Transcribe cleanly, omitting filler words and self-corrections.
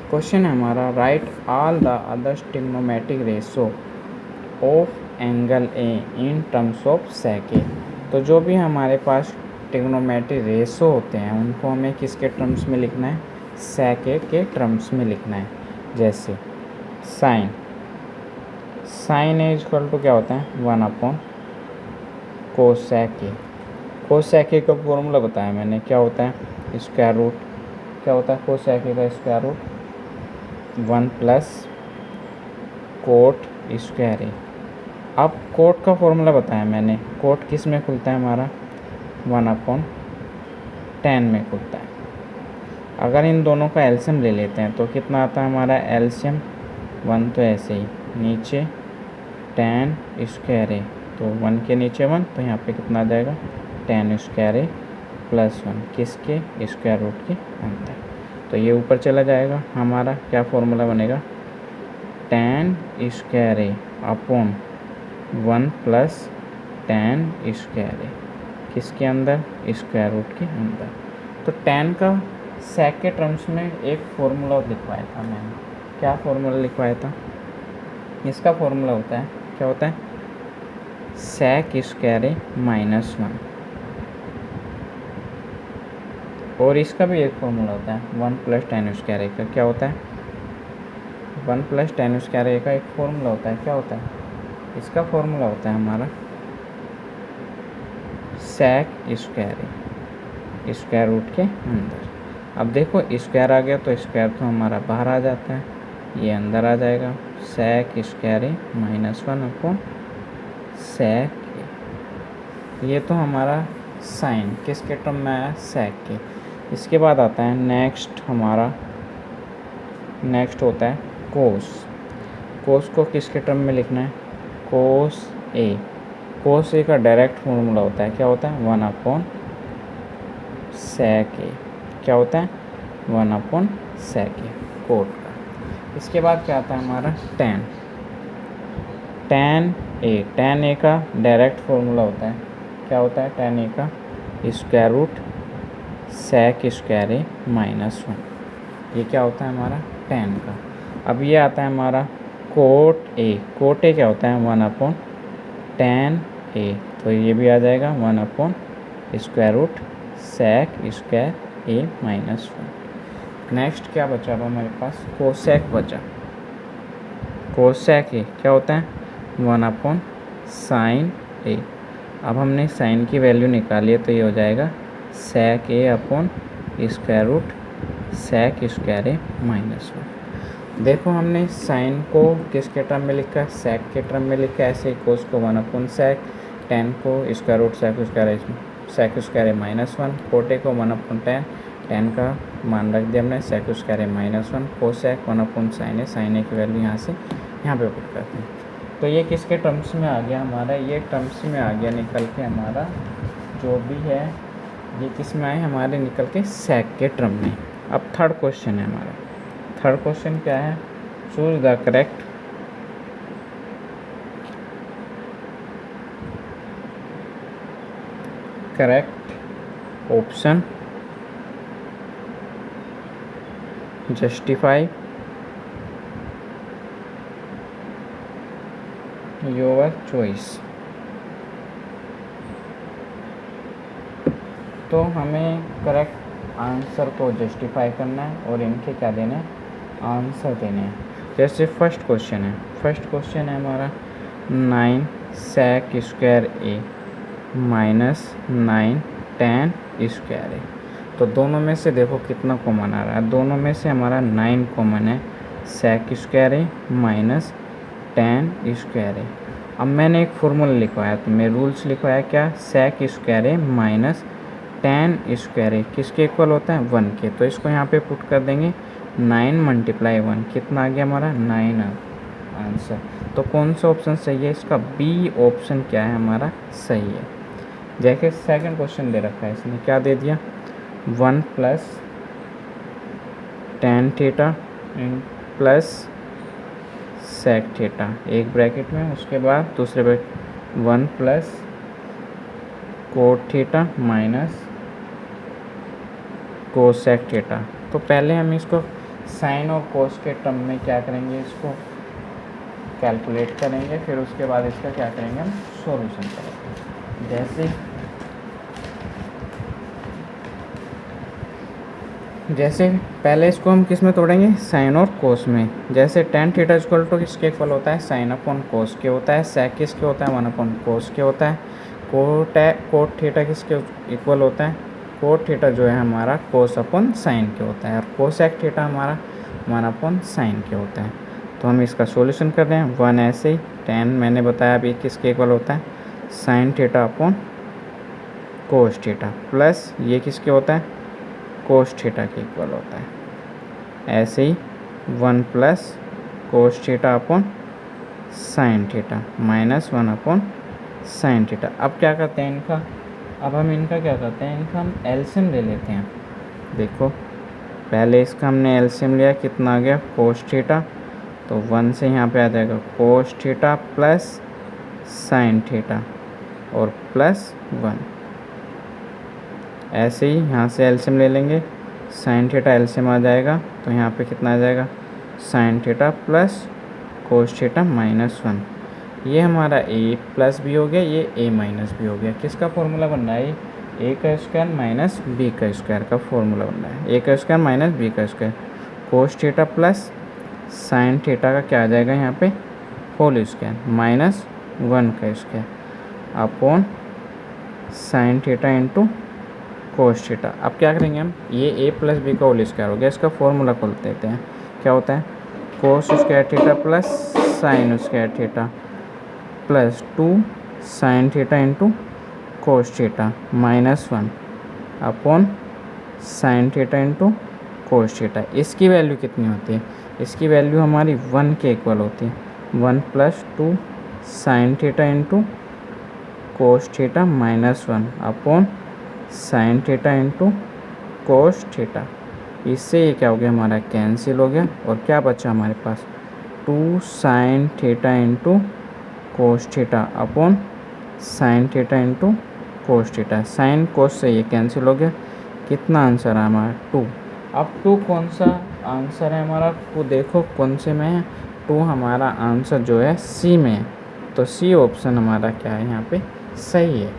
Question है हमारा, write all the other trigonometric ratio of angle A in terms of sec A. तो जो भी हमारे पास ट्रिग्नोमेट्रिक रेशो होते हैं उनको हमें किसके टर्म्स में लिखना है, सेक ए के टर्म्स में लिखना है। जैसे sine, sine A equal to क्या होता है 1 कोसेक ए। कोसेक ए का फॉर्मूला बताया मैंने, क्या होता है स्क्वायर रूट, क्या होता है कोसेक ए का square root 1 plus cot square A. अब कोट का फॉर्मूला बताया मैंने, कोट किस में खुलता है हमारा 1/10 में खुलता है। अगर इन दोनों का एलसीएम ले लेते हैं तो कितना आता है हमारा एलसीएम 1, तो ऐसे ही नीचे tan स्क्वायर ए, तो 1 के नीचे 1, तो यहाँ पे कितना आ जाएगा tan स्क्वायर ए प्लस 1 किसके स्क्वायर रूट के अंदर। तो ये ऊपर चला जाएगा, हमारा क्या फॉर्मूला बनेगा tan स्क्वायर ए अपॉन 1 प्लस tan स्क्वायर ए किसके अंदर स्क्वायर रूट के अंदर। तो tan का सेक के टर्म्स में एक फॉर्मूला लिखवाया था मैंने, क्या फॉर्मूला लिखवाया था, इसका फॉर्मूला होता है, क्या होता है सेक स्क्वायर ए -1, और इसका भी एक फॉर्मूला होता है 1 प्लस tan स्क्वायर ए का, क्या होता है 1 प्लस tan स्क्वायर ए का एक फॉर्मूला होता है, क्या होता है इसका फॉर्मूला होता है हमारा सेक स्क्वायर ए स्क्वायर रूट के अंदर। अब देखो स्क्वायर आ गया तो स्क्वायर तो हमारा बाहर आ जाता है, ये अंदर आ जाएगा सेक स्क्वायर ए -1 अपॉन सेक ए। ये तो हमारा साइन किसके टर्म में आया सेक के। इसके बाद आता है नेक्स्ट हमारा, नेक्स्ट होता है कोस। कोस को किसके टर्म में लिखना है कोस ए। कोस ए का डायरेक्ट फॉर्मूला होता है, क्या होता है 1 अपॉन सेक ए, क्या होता है 1 अपॉन सेक ए कोट का। इसके बाद क्या आता है हमारा tan, tan ए का डायरेक्ट फॉर्मूला होता है, क्या होता है tan ए का square root sec square A -1, ये क्या होता है हमारा tan का। अब ये आता है हमारा कोट ए, कोट ए क्या होता है 1 अपॉन tan ए, तो ये भी आ जाएगा 1 upon square root sec square A -1। Next क्या बचा अब हमारे पास कोसेक बचा, कोसेक ए क्या होता है 1 अपॉन साइन ए। अब हमने साइन की वैल्यू निकाली है तो ये हो जाएगा sec A upon square root sec square A -1। देखो हमने साइन को किसके टर्म में लिखा है सेक के टर्म में लिखा है, ऐसे कोस को 1 अपॉन सेक, tan को square root sec square A -1, कोटे को 1 अपॉन tan का मान रख दिया हमने सेक square A -1, cosec 1 upon sine ए की वैल्यू यहाँ से यहाँ पे पुट करते हैं। तो ये किसके टर्म्स में आ गया हमारा, ये टर्म्स में आ गया निकल के हमारा जो भी है ये किस में आए हमारे निकल के सेक के टर्म में। अब थर्ड क्वेश्चन है हमारा, थर्ड क्वेश्चन क्या है, choose the correct option, justify your choice. तो हमें करेक्ट आंसर को जस्टिफाई करना है और इनके क्या देने हैं आंसर देने हैं। जैसे फर्स्ट क्वेश्चन है, फर्स्ट क्वेश्चन है हमारा 9 सेक स्क्वायर ए -9 tan स्क्वायर ए। तो दोनों में से देखो कितना कॉमन आ रहा है, दोनों में से हमारा 9 कॉमन है, सेक square A tan square A. अब मैंने एक फॉर्मूला लिखवाया, तो मैं रूल्स लिखवाया क्या सेक स्क्वायर ए tan स्क्वायर ए किसके इक्वल होता है 1 के। तो इसको यहाँ पे पुट कर देंगे 9 × 1 कितना आ गया हमारा 9 आंसर। तो कौन सा ऑप्शन सही है, इसका बी ऑप्शन क्या है हमारा सही है। जैसे सेकंड क्वेश्चन दे रखा है, इसने क्या दे दिया 1 plus tan theta plus sec theta एक ब्रैकेट में, उसके बाद दूसरे bracket 1 plus cot theta minus cosec theta. तो पहले हम इसको साइन और कोस के टर्म में क्या करेंगे, इसको कैलकुलेट करेंगे, फिर उसके बाद इसका क्या करेंगे, हम सॉल्यूशन करेंगे। जैसे पहले इसको हम किस में तोड़ेंगे, साइन और कोस में। जैसे tan थीटा इक्वल टू किसके इक्वल होता है, साइन अपॉन कोस के होता है। sec किसके होता है, 1 अपॉन कोस के होता है। कोट थीटा किसके इक्वल होता है, कोट थीटा जो है हमारा कोस अपॉन साइन के होता है, और कोसेक थीटा हमारा 1 अपॉन साइन के होता है। तो हम इसका सॉल्यूशन कर रहे हैं। 1 ऐसे ही, tan मैंने बताया अभी किसके इक्वल होता है, sine theta upon cos theta, plus ये किसके होता है, कोस थीटा के इक्वल होता है। ऐसे ही 1 plus cos theta upon sine theta minus 1 upon sine theta. अब क्या करते हैं इनका, अब हम इनका क्या करते हैं, इनका हम एलसीएम ले लेते हैं। देखो पहले इसका हमने एलसीएम लिया, कितना आ गया, कोस थीटा, तो 1 से यहाँ पे आ जाएगा cos theta plus sine theta और प्लस 1। ऐसे ही यहाँ से एलसीएम ले लेंगे, साइन थीटा एलसीएम आ जाएगा, तो यहाँ पे कितना आ जाएगा, sine theta plus cos theta minus 1। ये हमारा a प्लस बी हो गया, ये a माइनस बी हो गया। किसका फॉर्मूला बन रहा है, a का स्क्वायर माइनस b का स्क्वायर का फॉर्मूला बन रहा है। a का स्क्वायर माइनस b का square, cos theta plus sine theta का क्या आ जाएगा यहाँ पे, होल स्क्वायर माइनस 1 का square upon sine theta into cos theta. अब क्या करेंगे हम, ये a प्लस बी का होल स्क्वायर हो गया, इसका फॉर्मूला खोल देते हैं। क्या होता है, cos square theta plus sine square theta plus 2 sine theta into cos theta minus 1 upon sine theta into cos theta. इसकी वैल्यू कितनी होती है, इसकी वैल्यू हमारी 1 के इक्वल होती है। 1 plus 2 sine theta into cos theta minus 1 upon sine theta into cos theta. इससे ये क्या हो गया, हमारा कैंसिल हो गया, और क्या बचा हमारे पास, 2 sine theta into cos theta upon sine theta into cos theta. Sine cos से ये कैंसिल हो गया, कितना आंसर है हमारा 2। अब 2 कौन सा आंसर है हमारा, वो देखो कौन से में है, 2 हमारा आंसर जो है सी में है, तो सी ऑप्शन हमारा क्या है यहाँ पे सही है।